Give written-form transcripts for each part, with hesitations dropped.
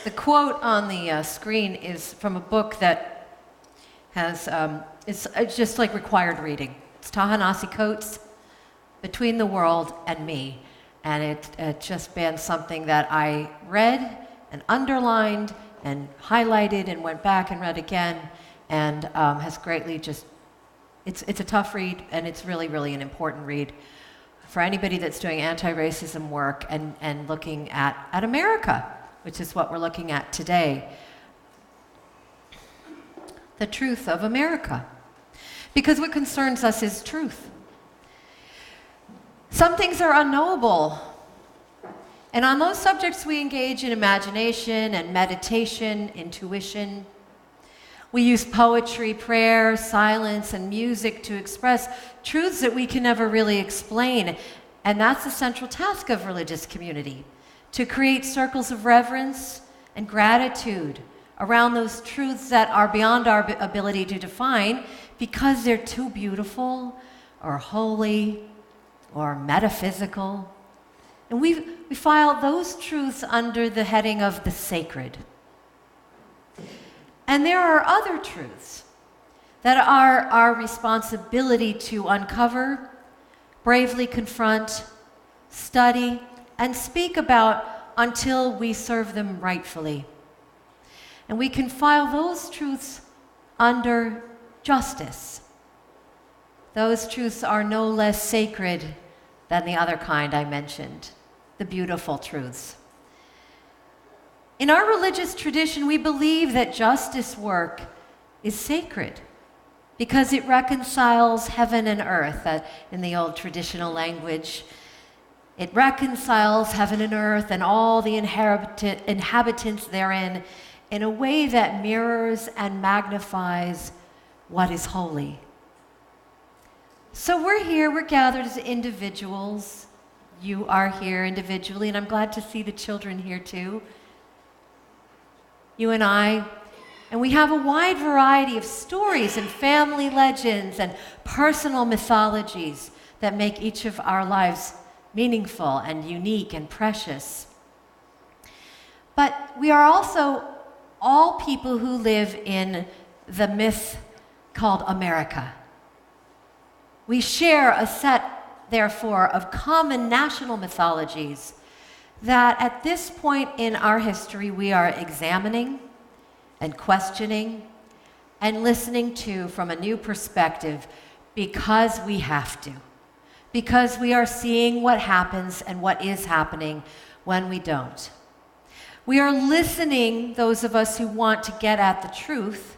The quote on the screen is from a book that has, it's just like required reading. It's Ta-Nehisi Coates' Between the World and Me. And it just been something that I read and underlined and highlighted and went back and read again, and has greatly just, it's a tough read, and it's really, really an important read for anybody that's doing anti-racism work and looking at America, which is what we're looking at today. The truth of America. Because what concerns us is truth. Some things are unknowable. And on those subjects, we engage in imagination and meditation, intuition. We use poetry, prayer, silence, and music to express truths that we can never really explain. And that's the central task of religious community, to create circles of reverence and gratitude around those truths that are beyond our ability to define because they're too beautiful or holy or metaphysical. And we file those truths under the heading of the sacred. And there are other truths that are our responsibility to uncover, bravely confront, study, and speak about until we serve them rightfully. And we can file those truths under justice. Those truths are no less sacred than the other kind I mentioned, the beautiful truths. In our religious tradition, we believe that justice work is sacred because it reconciles heaven and earth. In the old traditional language, it reconciles heaven and earth and all the inhabitants therein in a way that mirrors and magnifies what is holy. So we're gathered as individuals. You are here individually, and I'm glad to see the children here too. You and I, and we have a wide variety of stories and family legends and personal mythologies that make each of our lives meaningful and unique and precious. But we are also all people who live in the myth called America. We share a set, therefore, of common national mythologies that at this point in our history we are examining and questioning and listening to from a new perspective because we have to. Because we are seeing what happens and what is happening when we don't. We are listening, those of us who want to get at the truth,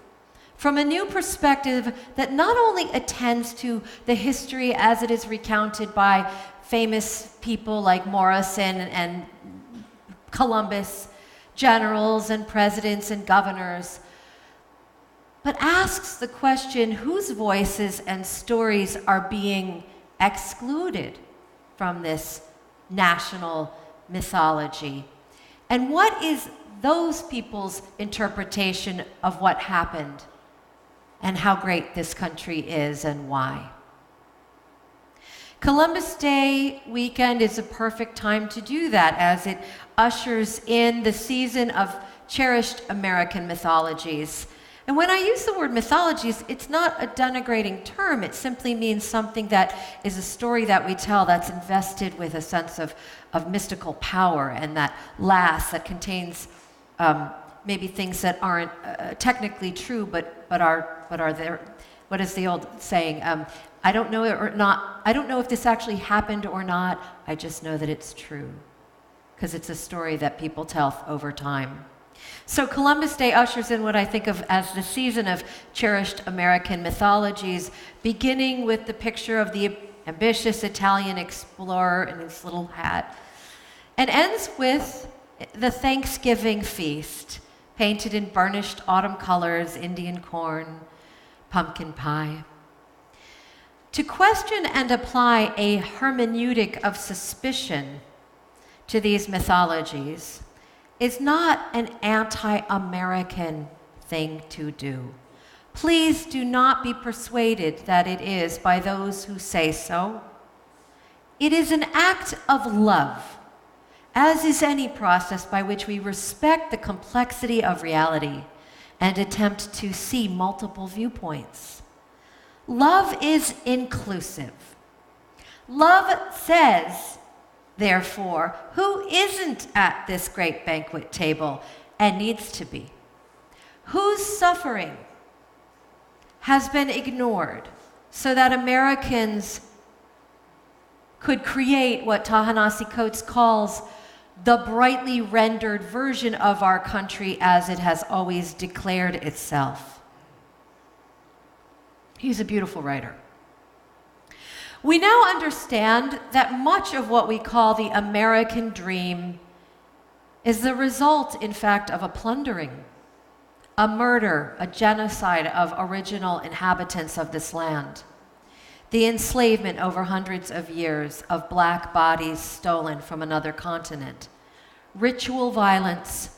from a new perspective that not only attends to the history as it is recounted by famous people like Morrison and Columbus, generals and presidents and governors, but asks the question whose voices and stories are being excluded from this national mythology. And what is those people's interpretation of what happened and how great this country is and why? Columbus Day weekend is a perfect time to do that as it ushers in the season of cherished American mythologies. And when I use the word mythologies, it's not a denigrating term. It simply means something that is a story that we tell that's invested with a sense of mystical power and that lasts, that contains maybe things that aren't technically true, but are there. What is the old saying? I don't know it or not. I don't know if this actually happened or not. I just know that it's true, because it's a story that people tell over time. So Columbus Day ushers in what I think of as the season of cherished American mythologies, beginning with the picture of the ambitious Italian explorer in his little hat, and ends with the Thanksgiving feast, painted in burnished autumn colors, Indian corn, pumpkin pie. To question and apply a hermeneutic of suspicion to these mythologies is not an anti-American thing to do. Please do not be persuaded that it is by those who say so. It is an act of love as is any process by which we respect the complexity of reality and attempt to see multiple viewpoints. Love is inclusive. Love says, therefore, who isn't at this great banquet table and needs to be? Whose suffering has been ignored so that Americans could create what Ta-Nehisi Coates calls the brightly rendered version of our country as it has always declared itself. He's a beautiful writer. We now understand that much of what we call the American dream is the result, in fact, of a plundering, a murder, a genocide of original inhabitants of this land, the enslavement over hundreds of years of black bodies stolen from another continent, ritual violence,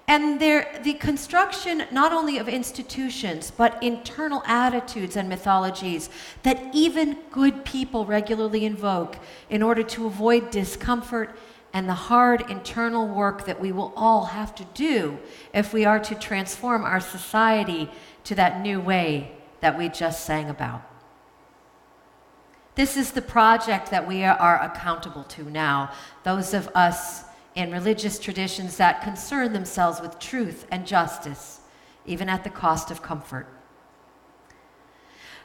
and the construction not only of institutions, but internal attitudes and mythologies that even good people regularly invoke in order to avoid discomfort and the hard internal work that we will all have to do if we are to transform our society to that new way that we just sang about. This is the project that we are accountable to now, those of us in religious traditions that concern themselves with truth and justice, even at the cost of comfort.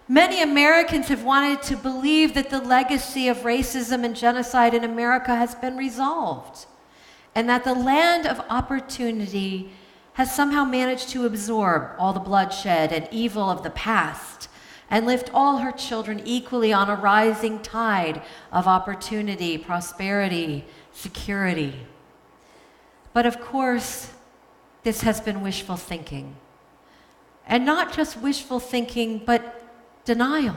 Many Americans have wanted to believe that the legacy of racism and genocide in America has been resolved, and that the land of opportunity has somehow managed to absorb all the bloodshed and evil of the past and lift all her children equally on a rising tide of opportunity, prosperity, security. But of course, this has been wishful thinking. And not just wishful thinking, but denial.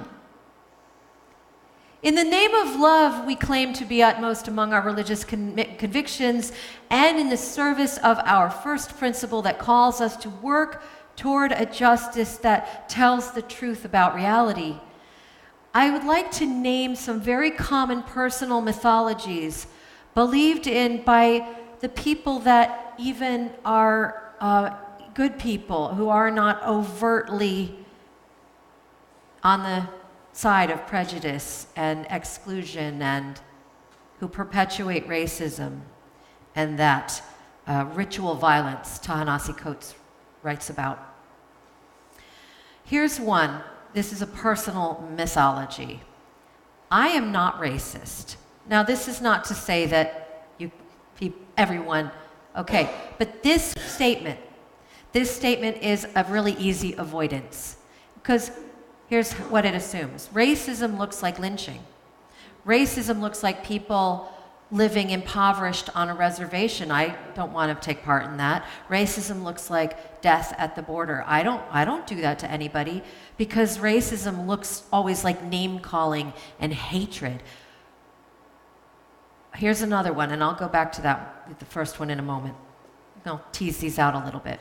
In the name of love, we claim to be utmost among our religious convictions, and in the service of our first principle that calls us to work toward a justice that tells the truth about reality. I would like to name some very common personal mythologies believed in by the people that even are good people who are not overtly on the side of prejudice and exclusion and who perpetuate racism and that ritual violence Ta-Nehisi Coates writes about. Here's one. This is a personal mythology. I am not racist. Now, this is not to say that everyone, okay, but this statement is a really easy avoidance because here's what it assumes. Racism looks like lynching. Racism looks like people living impoverished on a reservation. I don't want to take part in that. Racism looks like death at the border. I don't do that to anybody because racism looks always like name calling and hatred. Here's another one, and I'll go back to the first one in a moment. I'll tease these out a little bit.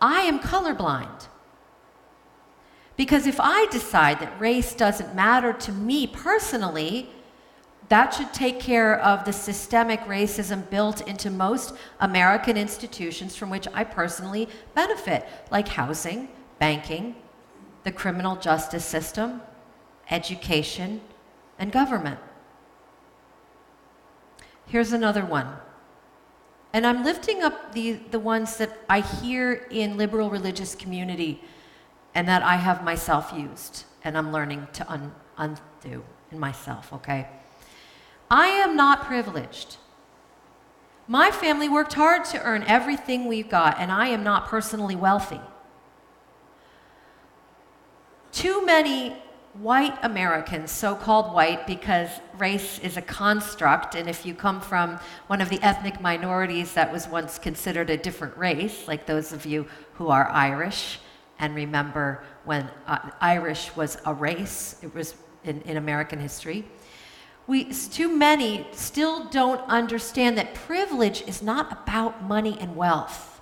I am colorblind. Because if I decide that race doesn't matter to me personally, that should take care of the systemic racism built into most American institutions from which I personally benefit, like housing, banking, the criminal justice system, education, and government. Here's another one. And I'm lifting up the ones that I hear in liberal religious community and that I have myself used and I'm learning to undo in myself, okay? I am not privileged. My family worked hard to earn everything we've got, and I am not personally wealthy. Too many white Americans, so-called white because race is a construct, and if you come from one of the ethnic minorities that was once considered a different race, like those of you who are Irish, and remember when Irish was a race, it was in American history, too many still don't understand that privilege is not about money and wealth.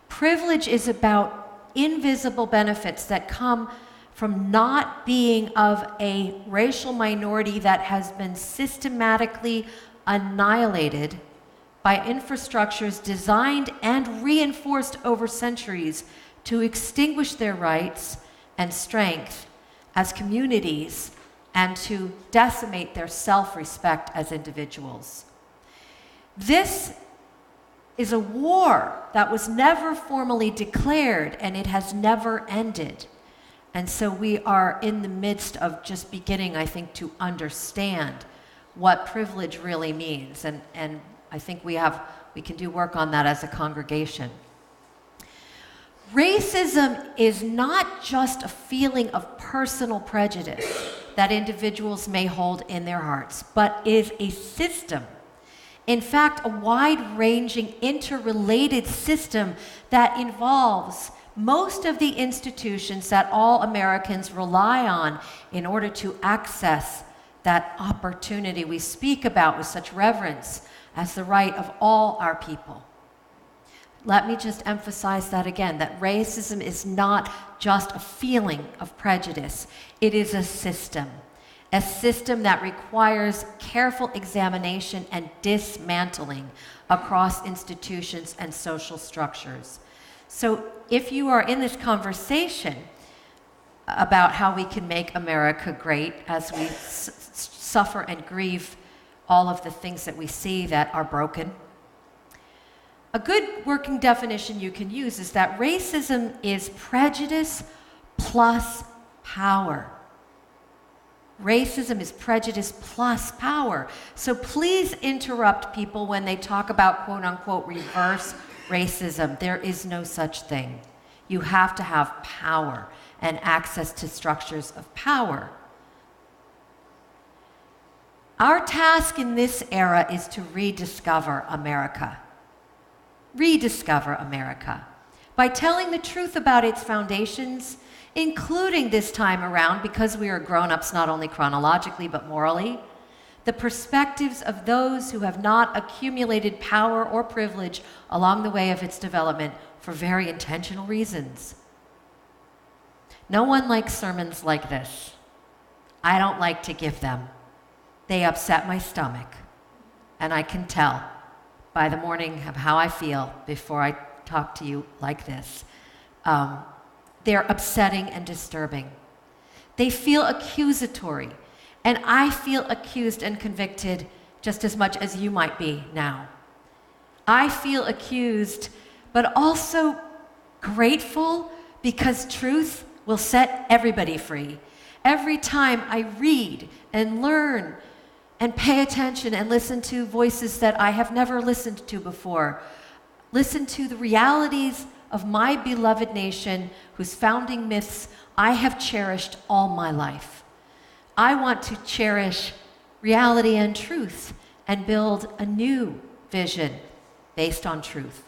Privilege is about invisible benefits that come from not being of a racial minority that has been systematically annihilated by infrastructures designed and reinforced over centuries to extinguish their rights and strength as communities and to decimate their self-respect as individuals. This is a war that was never formally declared, and it has never ended. And so we are in the midst of just beginning, I think, to understand what privilege really means. And I think we can do work on that as a congregation. Racism is not just a feeling of personal prejudice that individuals may hold in their hearts, but is a system. In fact, a wide-ranging, interrelated system that involves most of the institutions that all Americans rely on in order to access that opportunity we speak about with such reverence as the right of all our people. Let me just emphasize that again, that racism is not just a feeling of prejudice. It is a system that requires careful examination and dismantling across institutions and social structures. So if you are in this conversation about how we can make America great as we suffer and grieve all of the things that we see that are broken, a good working definition you can use is that racism is prejudice plus power. Racism is prejudice plus power. So please interrupt people when they talk about quote unquote reverse racism. There is no such thing. You have to have power and access to structures of power. Our task in this era is to rediscover America. Rediscover America by telling the truth about its foundations, including this time around, because we are grown-ups not only chronologically but morally, the perspectives of those who have not accumulated power or privilege along the way of its development for very intentional reasons. No one likes sermons like this. I don't like to give them. They upset my stomach, and I can tell by the morning of how I feel before I talk to you like this. They're upsetting and disturbing. They feel accusatory, and I feel accused and convicted just as much as you might be now. I feel accused, but also grateful because truth will set everybody free. Every time I read and learn and pay attention and listen to voices that I have never listened to before, listen to the realities of my beloved nation whose founding myths I have cherished all my life. I want to cherish reality and truth and build a new vision based on truth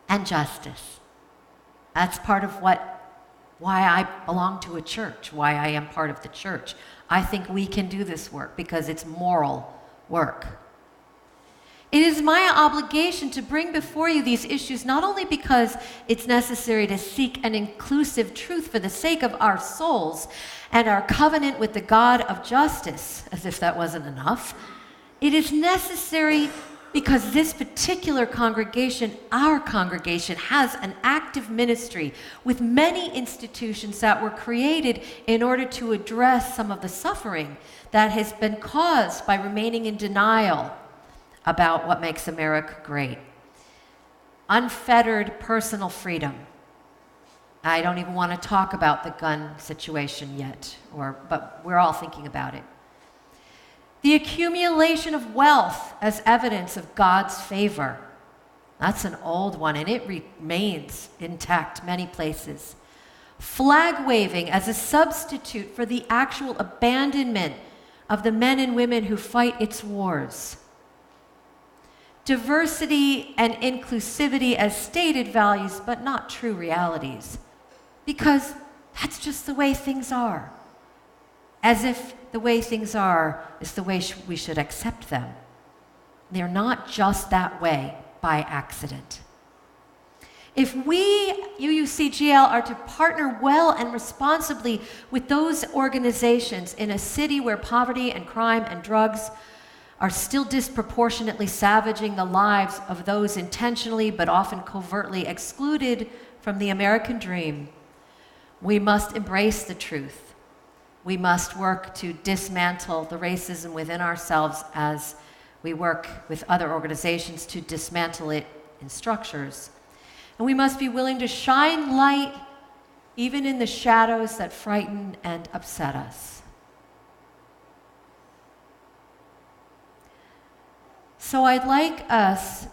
and justice. That's part of why I belong to a church, why I am part of the church. I think we can do this work because it's moral work. It is my obligation to bring before you these issues not only because it's necessary to seek an inclusive truth for the sake of our souls and our covenant with the God of justice, as if that wasn't enough. It is necessary because this particular congregation, our congregation, has an active ministry with many institutions that were created in order to address some of the suffering that has been caused by remaining in denial about what makes America great. Unfettered personal freedom. I don't even want to talk about the gun situation yet, but we're all thinking about it. The accumulation of wealth as evidence of God's favor. That's an old one, and it remains intact many places. Flag waving as a substitute for the actual abandonment of the men and women who fight its wars. Diversity and inclusivity as stated values, but not true realities. Because that's just the way things are. As if the way things are is the way we should accept them. They're not just that way by accident. If we, UUCGL, are to partner well and responsibly with those organizations in a city where poverty and crime and drugs are still disproportionately savaging the lives of those intentionally but often covertly excluded from the American dream, we must embrace the truth. We must work to dismantle the racism within ourselves as we work with other organizations to dismantle it in structures. And we must be willing to shine light even in the shadows that frighten and upset us. So I'd like us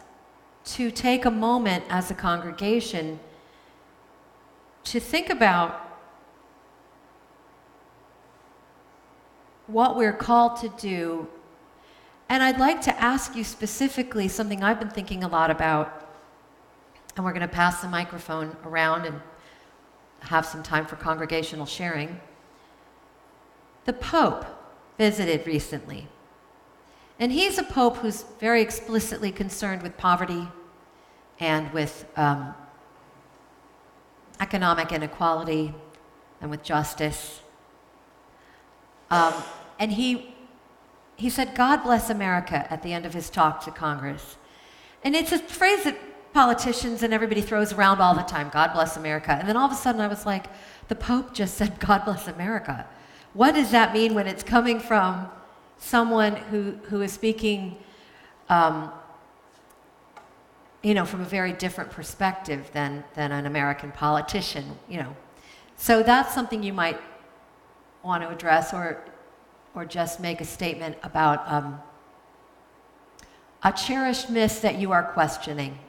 to take a moment as a congregation to think about what we're called to do. And I'd like to ask you specifically something I've been thinking a lot about, and we're going to pass the microphone around and have some time for congregational sharing. The Pope visited recently, and he's a Pope who's very explicitly concerned with poverty and with economic inequality and with justice. And he said, "God bless America," at the end of his talk to Congress. And it's a phrase that politicians and everybody throws around all the time, "God bless America." And then all of a sudden I was like, the Pope just said, "God bless America." What does that mean when it's coming from someone who is speaking, from a very different perspective than an American politician, So that's something you might want to address, or just make a statement about a cherished myth that you are questioning.